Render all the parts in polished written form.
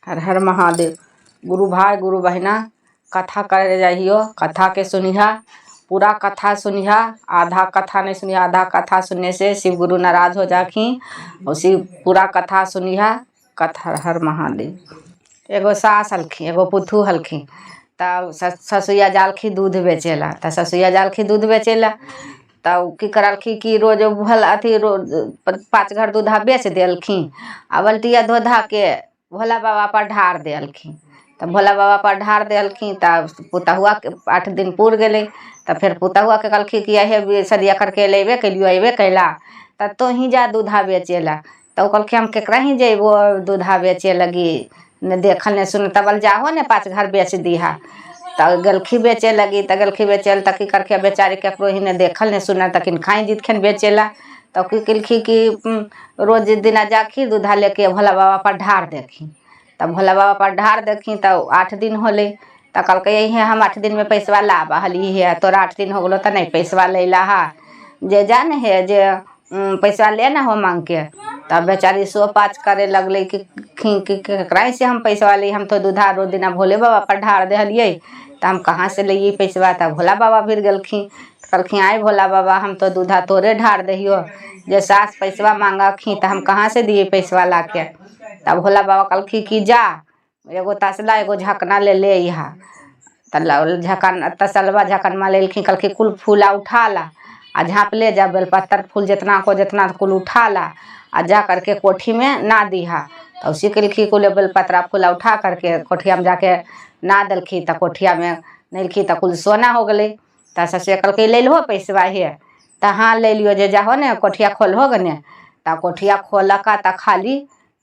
हर हर महादेव। गुरु भाई गुरु बहिना कथा करे जाइयो, कथा के सुनिहा, पूरा कथा सुनिहा, आधा कथा नहीं सुनिहा। आधा कथा सुनने से शिव गुरु नाराज हो जाखी। और शिव पूरा कथा सुनिहा। कथा हर महादेव। एगो सास हलखी, एगो पुथू हलखी। तब ससुया जालखी दूध बेचेला। त ससुया जालखी दूध बेचेला तब की करलखी कि रोज भल अथी रोज 5 घर दूधा बेच देलखी। आ बल्टिया धोधा के भोला बाबा पर ढार देलखी। तब भोला बाबा पर ढार देलखी। तब पुतहुआ के 8 दिन पूर गए। तब फिर पुतहुआ के कहलखी कि अहे सदिया करके लेबे कैलियो, अबे कैला तब तो ही जा दूधा बेचेला। तब कहलखी हम केकरा ही जेबो दूधा बेचे लगी, न देखल न सुन। तबल जाहो ने 5 घर बेच दीहा। तब गलखी बेचे लगी। तब गलखी बेचेल तक की करके बेचारी केकरो ही ने देखल ने सुना तकिन खाई जितखन बेचेला। तब की कलखी कि रोज दिना जाखी दूधा लेके भोला बाबा पर ढार देखी। तब भोला बाबा पर ढार देखी। तब 8 दिन होले। तब कहलके यही हम 8 दिन में पैसवा ला बहली है। तोरा 8 दिन हो गलो तो नहीं पैसवा ले ला हा, जे जान है जे पैसा लेना हो मांग के। तब बेचारी सो पाच करे लगले कि केकरा से हम पैसवा ली, हम तो दूधा रोज दिना भोले बाबा पर ढार देलिए तो हम कहाँ से लिए पैसवा। तब भोला बाबा फिर गलखी, कहलखी आए भोला बाबा हम तो दूधा तोरे ढार दहियो, जे सास पैसवा मांगखी तो हम कहाँ से दिए पैसवा ला के। तब भोला बाबा कहलखी कि जा एगो तसला एगो झकना ले यहाँ। झकन तसलवा झकनमा लेलखी। कहलखी कुल फूला उठा ला आ झाँप ले जा, बेलपत्तर फूल जितना को जितना कुल उठा ला आ जा करके कोठी में ना दीहा। तो उसी कलखी कुल बेलपत्रा फूला उठा करके कोठिया में जाके ना दलखी। तो कोठिया में नलखी तो कुल सोना हो गले। तो ससुर कहलके ले लो पैसवा है। तो हाँ ले लियो, जे जाहो ने कोठिया खोल हो गने। तो कोठिया खोलका तो खाली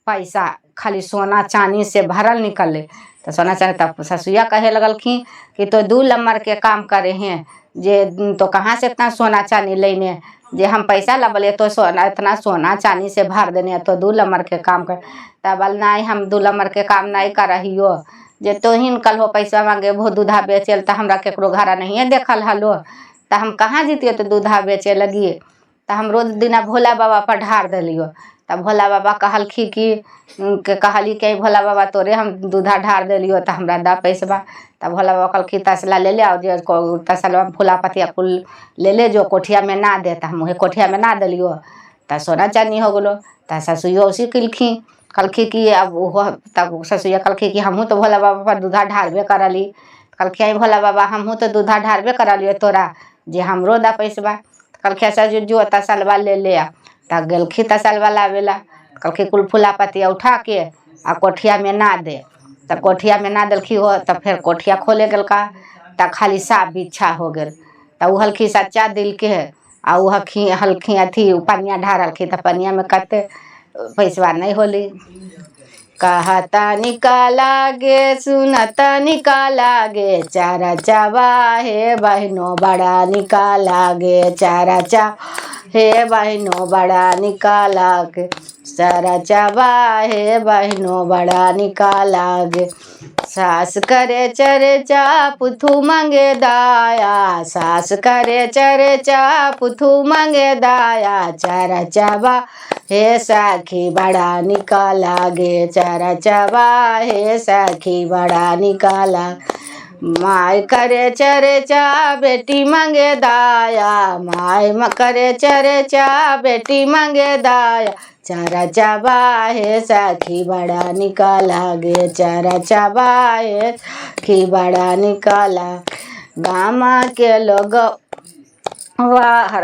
पैसा खाली सोना चांदी से भरल निकले। तो सोना चांदी तब ससुया कहे लगलखी कि तो 2 नंबर के काम करे हैं, जे तो कहाँ से इतना सोना चांदी लेने, जे हम पैसा लबले तो सोना इतना सोना चांदी से भर देने तो 2 नंबर के काम कर। तब नहीं हम 2 नंबर के काम नहीं कर रहियो, जे तो ही कल हो पैसा मांगे वो दूधा बेचेल तो हमरा केकरो घरा नहीं देखल हलो। तो हम कहाँ जीतियो तो दूधा बेचे लगिए। तो हम रोज दिना भोला बाबा पर ढार दिलियो। तब भोला बाबा कहलखी कि कहली कि भोला बाबा तोरे हम दूधा ढार दिलियो तो हमरा दा पैसवा। तब भोला बाबा कहलखी तसला ले ले आओ, जे तसलवा फूला पतिया कुल ले ले जो कोठिया में ना दे। तो हम वही कोठिया में ना दिलियो तो सोना चांदी हो गलो। तो ससुया उसी कलखी, कहलखी कि अब वो तब ससुया कहलखी कि हमहूँ तो भोला बाबा पर दूधा ढारबे करली। कहलखी आई भोला बाबा हमहूँ तो दूधा ढारबे करलियो तोरा, जे हमरो दा पैसवा। कहलखी अच्छा जो तसलवा ले आ। तब गलखी तसलवा लावेला। कहलखी कुल फूला पतिया उठा के आ कोठिया में ना दे। तब कोठिया में ना दलखी हो। तब फिर कोठिया खोले गलका तब खाली साफ बिच्छा हो गल। तब उ हल्की सच्चा दिल के आ उ हल्की अथी पनिया ढारलखी। तब पनिया में कते पैसवा नहीं होली। कहता निकाला गे सुनता निकाला गे चारा चावा हे बहनों बड़ा निकाला गे चारा चा हे बहनों बड़ा निकाला गे चारा चावा हे बहनों बड़ा निकाला गे। सास करे चर्चा पुथू मांगे दाया, सास करे चर्चा पुथू मांगे दाया। चारा चावा हे सखी बड़ा निकाला गे चारा चावा हे सखी बड़ा निकाला। माय करे चर्चा बेटी मांगे दाया, माय करे चर्चा बेटी मांगे दाया। चारा चावा हे सखी बड़ा निकाला गे चारा चावा हे सखी बड़ा निकाला। गामा के लोग वाह हर